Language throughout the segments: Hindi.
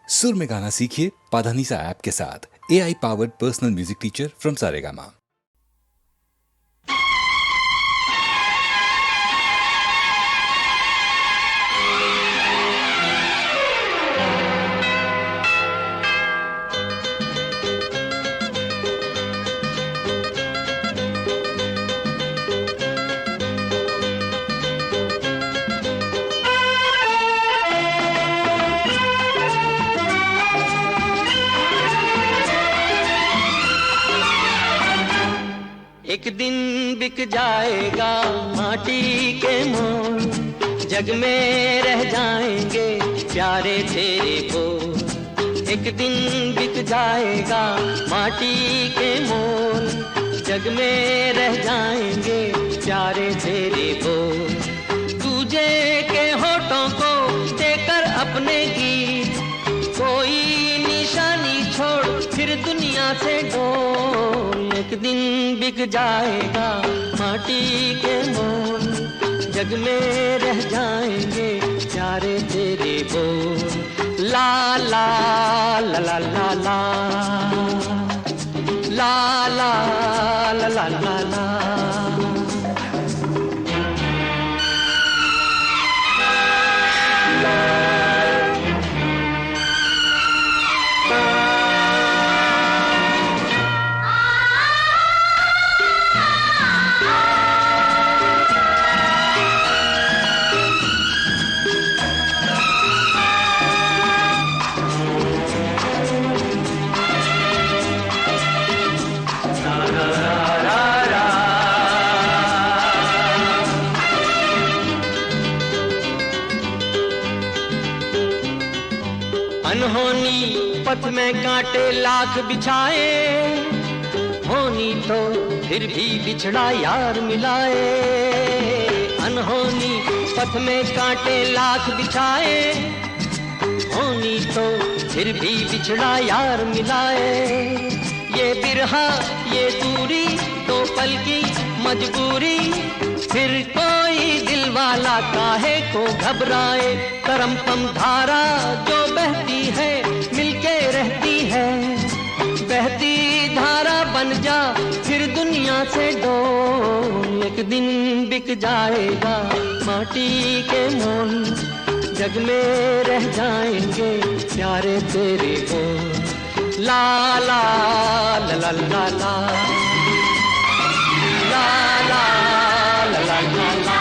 सुर में गाना सीखिए पाधानीसा ऐप के साथ। AI powered personal music teacher from Saregama. एक दिन बिक जाएगा माटी के मोल, जग में रह जाएंगे प्यारे तेरे बोल। एक दिन बिक जाएगा माटी के मोल, जग में रह जाएंगे प्यारे तेरे बोल। दूजे के होठों को देकर अपने गीत, कोई निशानी छोड़ फिर दुनिया से डोल। एक दिन बिक जाएगा माटी के मोल, जग में रह जाएंगे प्यारे तेरे बोल। ला ला ला ला ला ला ला ला ला ला ला। अनहोनी पथ में कांटे लाख बिछाए, होनी तो फिर भी बिछड़ा यार मिलाए। अनहोनी पथ में कांटे लाख बिछाए, होनी तो फिर भी बिछड़ा यार मिलाए। ये बिरहा ये दूरी तो पल की मजबूरी, फिर कोई दिल वाला काहे को घबराए। करम पम धारा जो बहती है मिलके रहती है, बहती धारा बन जा फिर दुनिया से डोल। एक दिन बिक जाएगा माटी के मोल, जग में रह जाएंगे प्यारे तेरे बोल। ला ला ला ला ला ला ला ला ला ला ला ला।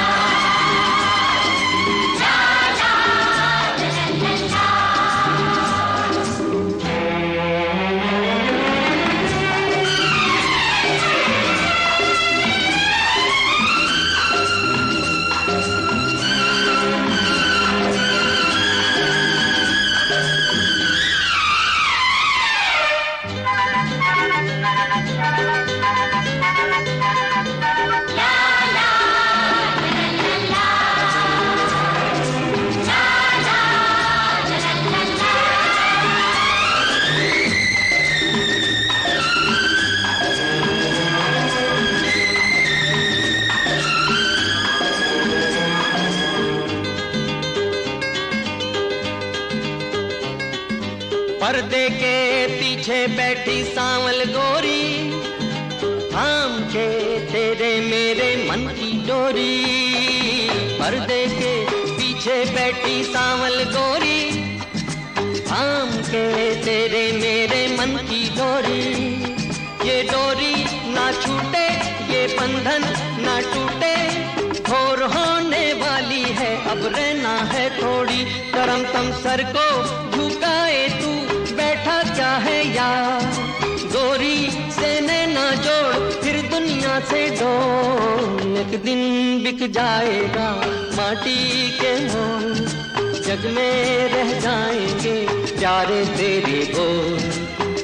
पर्दे के पीछे बैठी सांवल गोरी, थाम के तेरे मेरे मन की डोरी। पर्दे के पीछे बैठी सांवल गोरी, थाम के तेरे मेरे मन की डोरी। ये डोरी ना छूटे ये बंधन ना टूटे, भोर होने वाली है अब रहना है थोड़ी। करम तम सर को झुकाए तू बैठा क्या है यार, गोरी से नैना जोड़ फिर दुनिया से डोल। एक दिन बिक जाएगा माटी के मोल, जग में रह जाएंगे प्यारे तेरे बोल।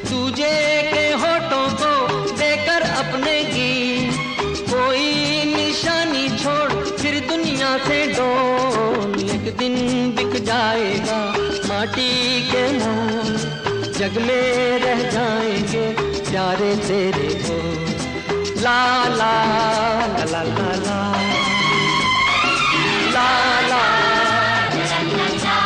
तुझे के होठों को देकर अपने गीत, कोई निशानी छोड़ फिर दुनिया से डोल। एक दिन बिक जाएगा माटी के मोल, जग में रह जाएंगे प्यारे तेरे बोल। ला ला ला ला ला ला ला ला ला ला ला ला।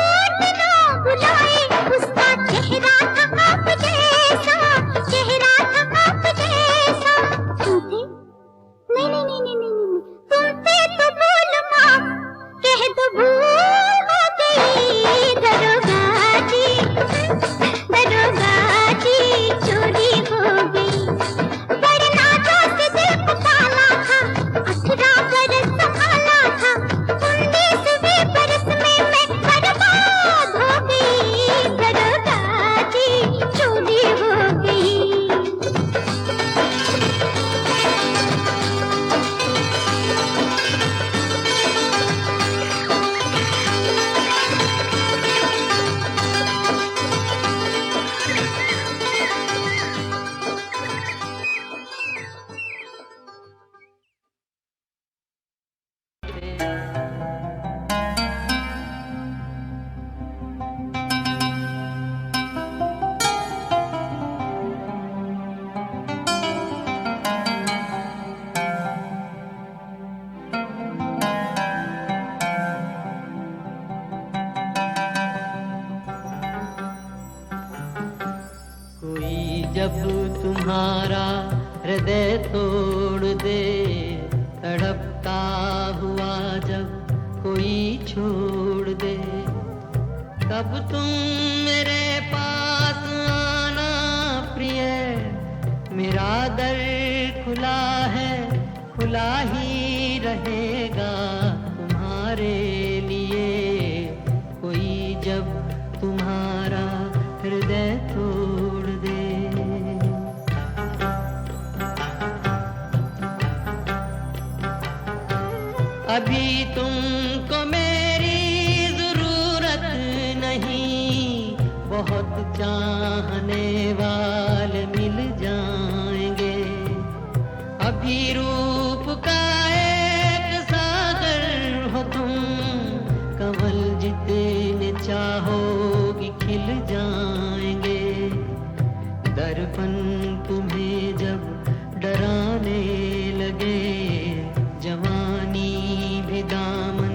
होठ ना बुलाए, उसका चेहरा था आप जैसा, चेहरा था आप जैसा। तुम थे? नहीं नहीं नहीं नहीं नहीं नहीं, तुम थे तो बोल माँ, कह दो भूल हो गई। दरोगा जी, दरोगा जी, चोरी हो गई। बड़े नाजों से दिल को पाला था, 18 बरस संभाला था, 19वें बरस में मैं बर्बाद हो गई। दरोगा जी, चोरी हो गई। कोई जब तुम्हारा हृदय तोड़ दे, तड़पता हुआ जब कोई छोड़ दे, तब तुम मेरे पास आना प्रिय। मेरा दर खुला है, खुला ही रहेगा तुम्हारे लिए। कोई जब तुम्हारा हृदय तोड़ दे। अभी तुमको मेरी जरूरत नहीं, बहुत चाहने वाले मिल जाएंगे। अभी रूप का एक सागर हो तुम, कमल जितने चाहोगी खिल जाएंगे। दर्पण तुम्हें जब डराने लगे, जवानी भी दामन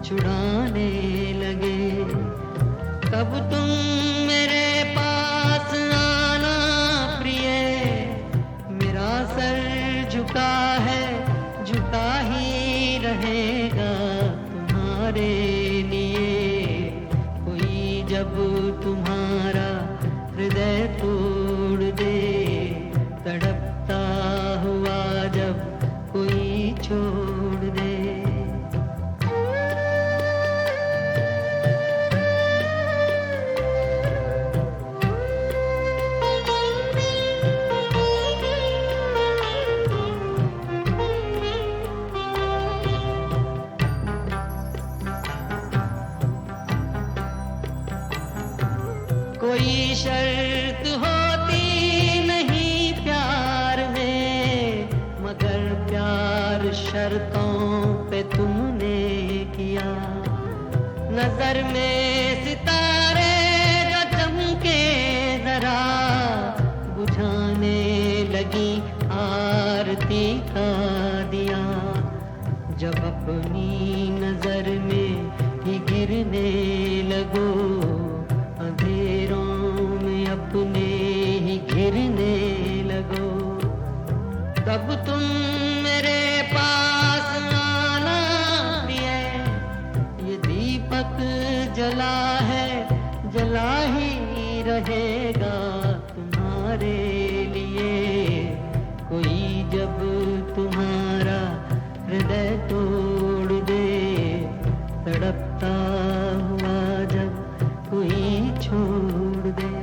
छुड़ाने लगे, तब तुम मेरे पास आना प्रिय। मेरा सर झुका है, झुका ही रहेगा तुम्हारे लिए। कोई जब तुम्हारा हृदय तोड़ दे, तड़पता हुआ जब कोई छोड़ दे। कोई शर्त होती नहीं प्यार में, मगर प्यार शर्तों पे तुमने किया। नजर में सितारे जो चमके जरा, बुझाने लगी आरती का दिया। जब अपनी नजर में ही गिरने लगो, अंधेरों में अपने ही घिरने लगो, तब तुम मेरे पास आना प्रिय। ये दीपक जला है, जला ही रहेगा तुम्हारे लिए। कोई जब तुम्हारा हृदय तोड़ दे, तड़पता हुआ जब कोई छोड़ दे।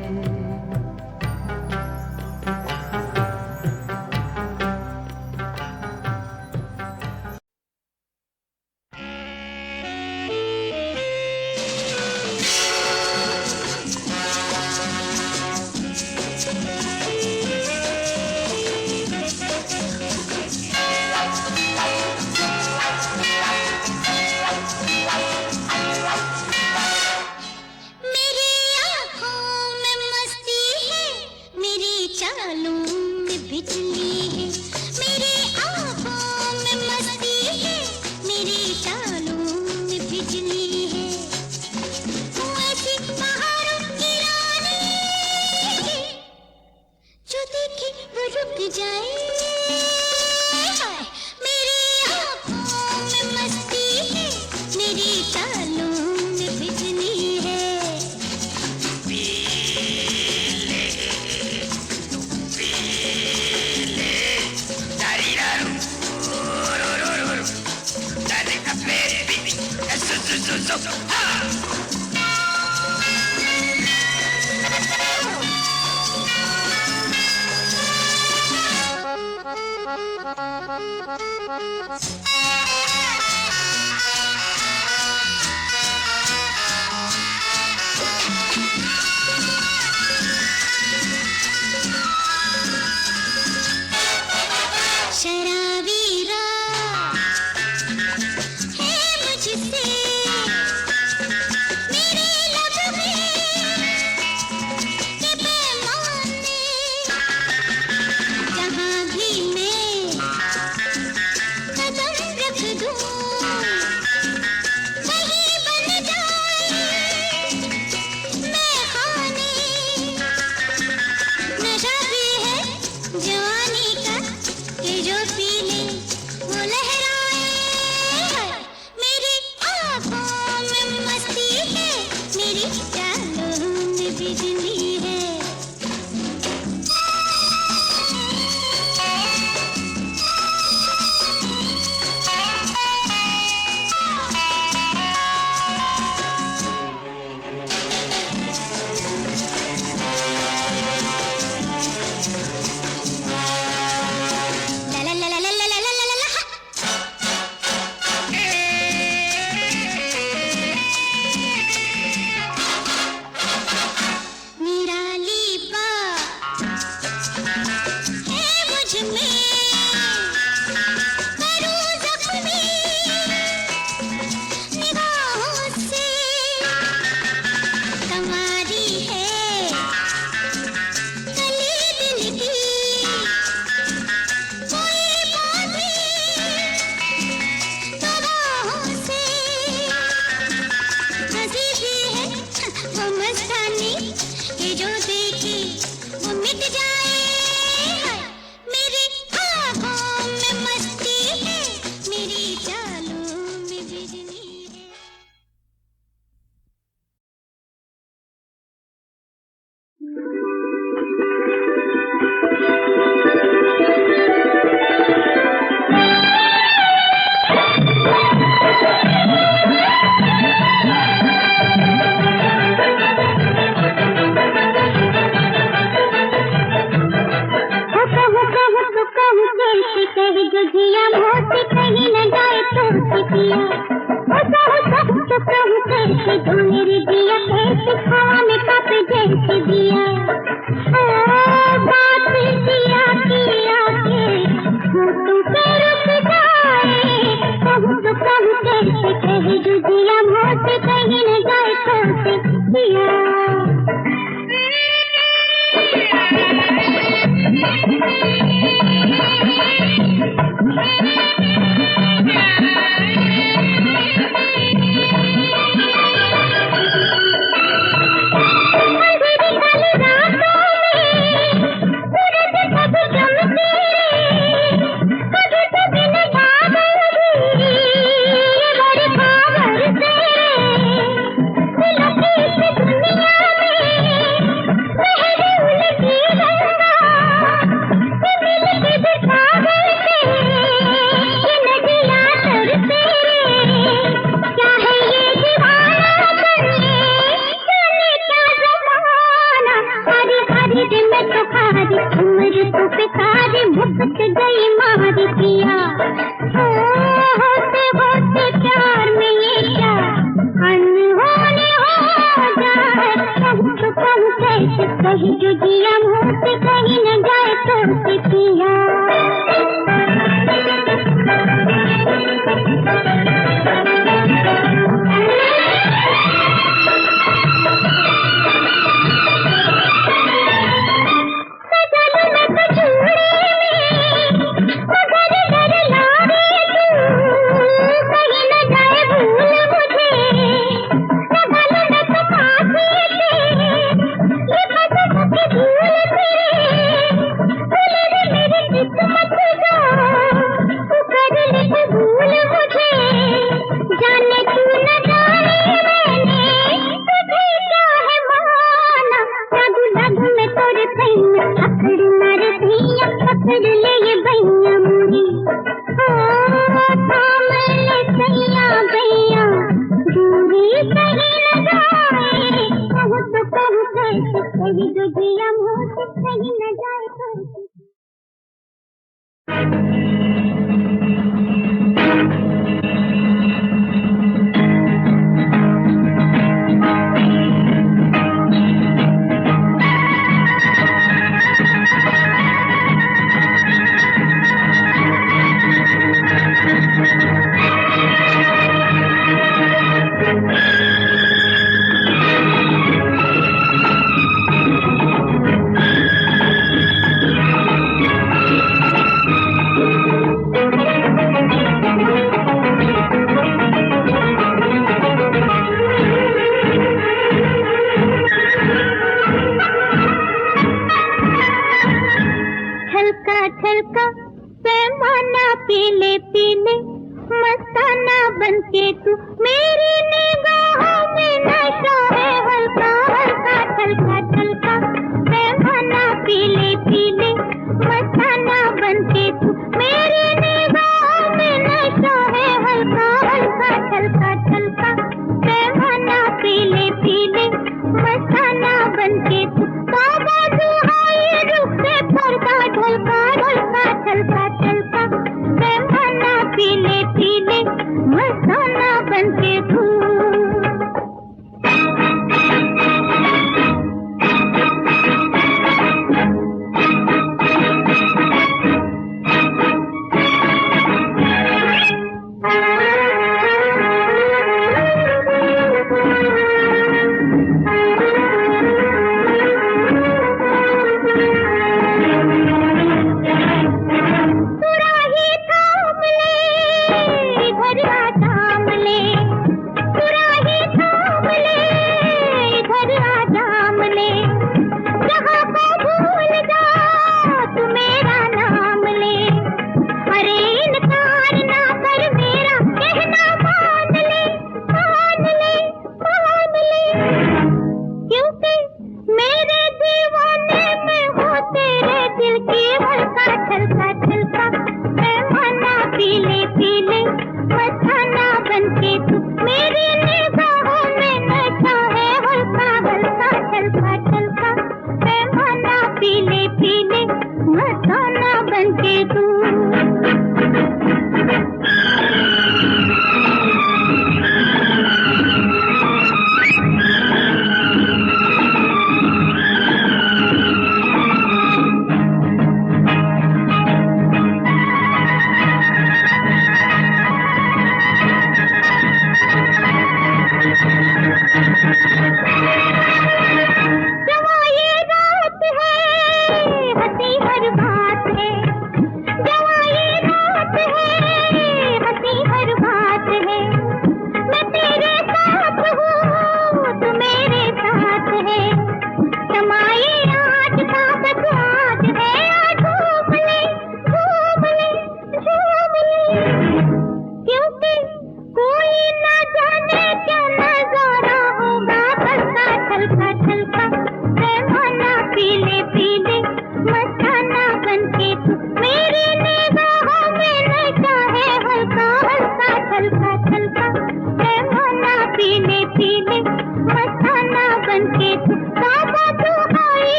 कहीं जो जिया मुँह से कहीं न जाए तो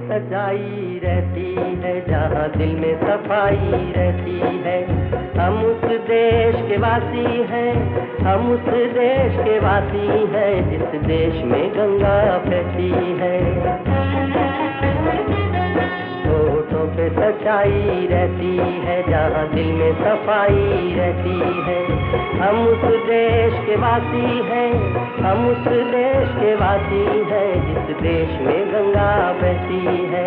सच्चाई रहती है जहाँ दिल में सफाई रहती है। हम उस देश के वासी हैं, हम उस देश के वासी हैं जिस देश में गंगा बहती है। होठों पे सच्चाई रहती है जहाँ दिल में सफाई रहती है। हम उस देश के वासी हैं, हम उस देश के वासी हैं जिस देश में गंगा बहती है।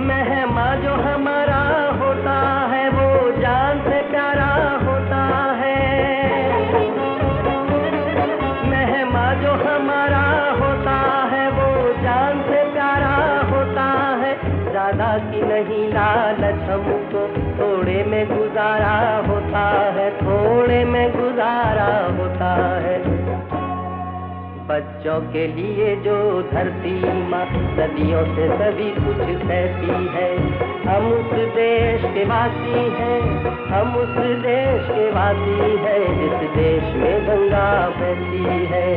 मेहमा जो हमारा नहीं लालच हमको, थोड़े में गुजारा होता है, थोड़े में गुजारा होता है। बच्चों के लिए जो धरती माँ सदियों से सभी कुछ सहती है, हम उस देश के वासी हैं, हम उस देश के वासी हैं, जिस देश में गंगा बहती है।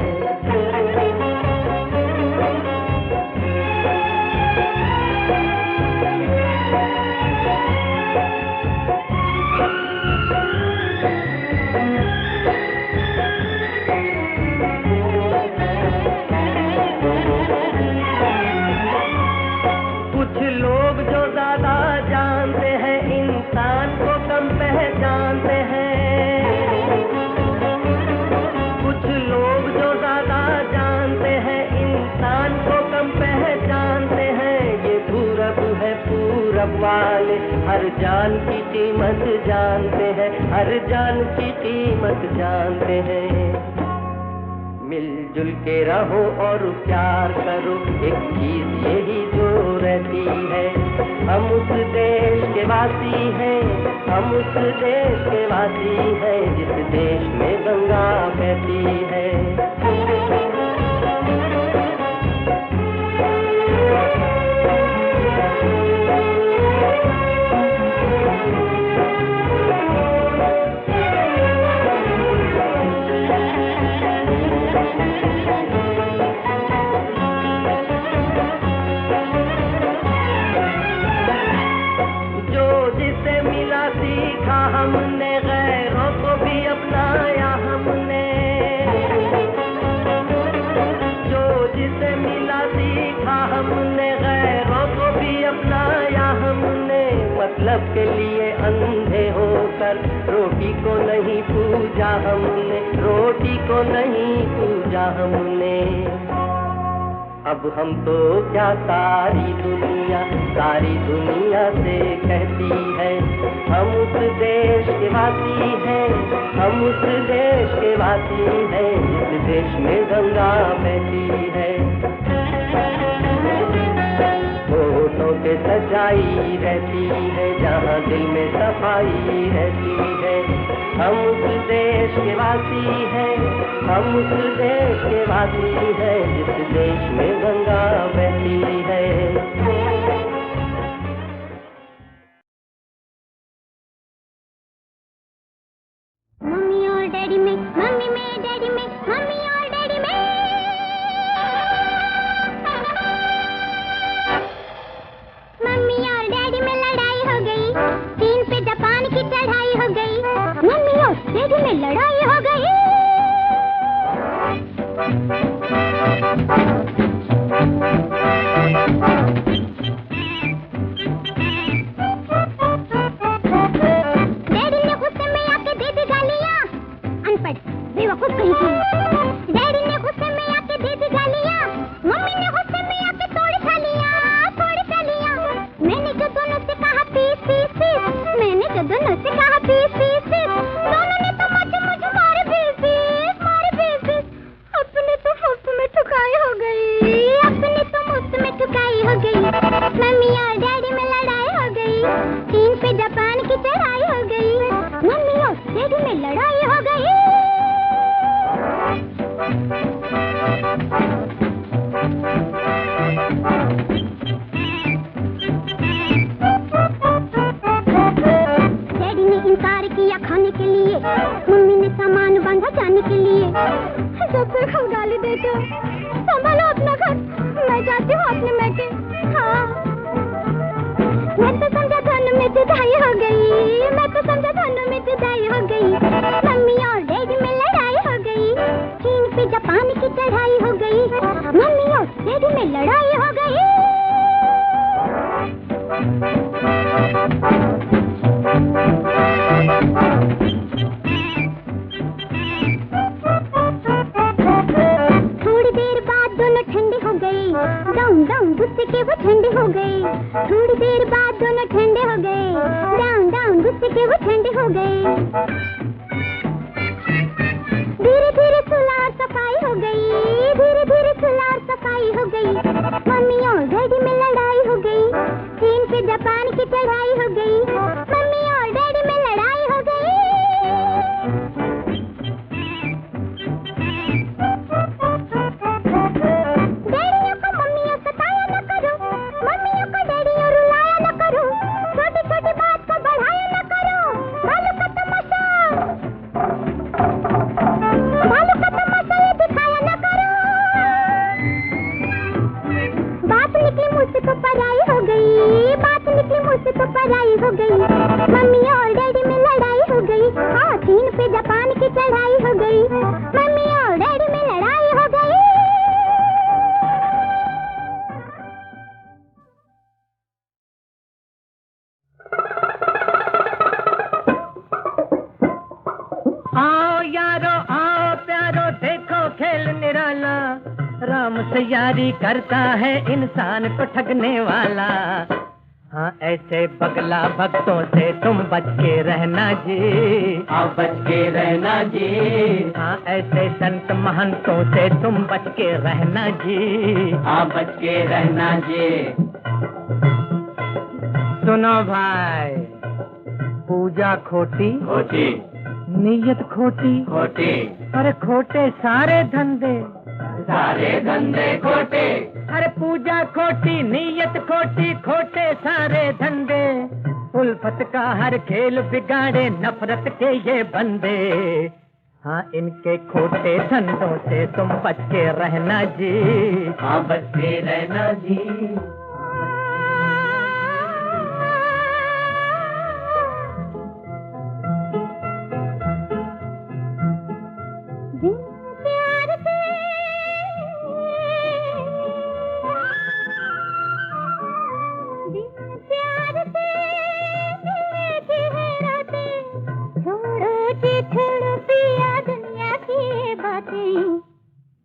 वाले हर जान की कीमत जानते हैं, हर जान की कीमत जानते हैं। मिलजुल के रहो और प्यार करो, एक चीज यही जो रहती है, हम उस देश के वासी हैं, हम उस देश के वासी हैं, जिस देश में गंगा बहती है। हमने गैरों को भी अपनाया, हमने जो जिसे मिला सीखा, हमने गैरों को भी अपनाया, हमने मतलब के लिए अंधे होकर रोटी को नहीं पूजा, हमने रोटी को नहीं पूजा हमने। अब हम तो क्या सारी दुनिया से कहती है, हम उस देश के वासी हैं, हम उस देश के वासी हैं, जिस देश में गंगा बहती है। होठों पे सच्चाई रहती है, जहाँ दिल में सफाई रहती है, हम उस देश के वासी हैं, हम उस देश के वासी हैं, जिस देश में गंगा बहती है। मम्मी और डैडी में, मम्मी में डैडी में, मम्मी और डैडी में। मम्मी और डैडी में लड़ाई हो गई, चीन पे जापान की चढ़ाई हो गई, मम्मी और डैडी में लड़ाई हो गई। डैडी ने गुस्से में आके दे दी गालियां, अनपढ़ बेवकूफ कहीं की। डैडी ने गुस्से में आके दे दी गालियां, मम्मी ने गुस्से में आके तोड़ थालियां। मैंने जो दोनों से कहा पीस पीस पीस, मैंने जो दोनों से कहा पीस पीस पीस, दोनों ने तो मुझे मारे पीस पीस, मारे पीस पीस। अपने तो मुफ्त में ठुकाई हो गई, अपने तो मुफ्त में ठुकाई हो गई। मम्मी और डैडी में लड़ाई हो गई, चीन पे जापान की चढ़ाई हो गई, मम्मी और डैडी में लड़ाई हो गई। डैडी ने इनकार किया खाने के लिए, मम्मी ने सामान बांधा जाने के लिए। जब तक हम गाली देते हो, संभालो अपना घर, मैं जाती हूँ अपने मैके। हाँ, मैं तो समझा दोनों में जुदाई हो गई, मैं तो समझा दोनों में जुदाई हो गई। मम्मी और डैडी में लड़ाई हो गई, चीन पे जापान की चढ़ाई हो गई, मम्मी और डैडी में लड़ाई हो गई। थोड़ी देर बाद दोनों ठंडे हो गए, डाउन डाउन गुस्से के वो ठंडे हो गए। थोड़ी देर बाद दोनों ठंडे हो गए, डाउन डाउन गुस्से के वो ठंडे हो गए। धीरे धीरे सुलह और सफाई हो गई, धीरे धीरे सुलह और सफाई हो गई। मम्मी और डैडी में लड़ाई हो गई, चीन पे जापान की पराई हो गई, मम्मी और डैडी में लड़ाई हो गई, हाँ चीन पे जापान की चढ़ाई हो गई, मम्मी और डैडी में लड़ाई हो गई। आओ यारो आओ प्यारो देखो खेल निराला, राम से यारी करता है इंसान को ठगने वाला। हाँ ऐसे बगला भक्तों से तुम बच के रहना जी, आप बच के रहना जी। हाँ ऐसे संत महंतों से तुम बच के रहना जी, आप बच के रहना जी। सुनो भाई, पूजा खोटी खोटी, नीयत खोटी खोटी, अरे खोटे सारे धंधे खोटे, अरे पूजा खोटी नीयत खोटी, खोटे सारे धंधे, उल्फत का हर खेल बिगाड़े नफरत के ये बंदे। हाँ इनके खोटे धंधों से तुम बच के रहना जी, हाँ बच के रहना जी।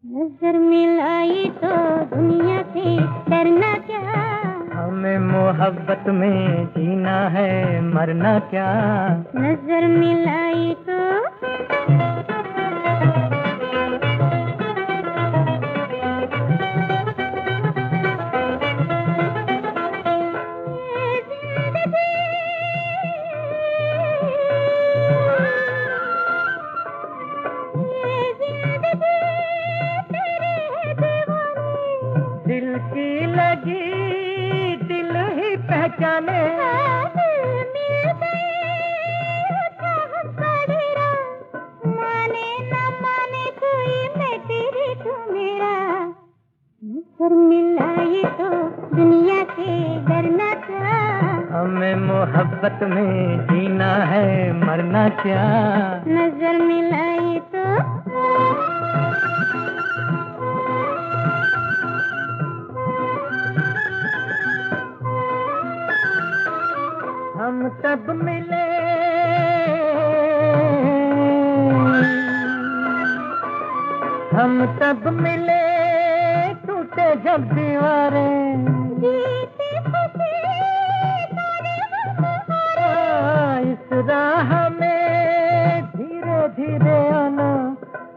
नजर मिलाई तो दुनिया से डरना क्या, हमें मोहब्बत में जीना है मरना क्या। नजर मिलाई तो दिल की लगी दिल ही पहचाने, माने न माने कोई मैं तेरी तू मेरा, नजर मिलाई तो दुनिया से डरना क्या, हमें मोहब्बत में जीना है मरना क्या। नजर मिलाई तो हम तब मिले हम तब मिले टूटे जब दीवारें, इस राह में धीरे धीरे आना,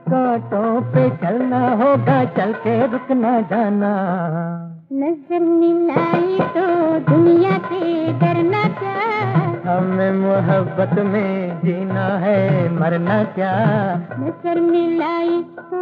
कांटों पे चलना होगा चल के रुक ना जाना। नजर मिलाई तो दुनिया से डरना क्या, हमें मोहब्बत में जीना है मरना क्या। नजर मिलाई तो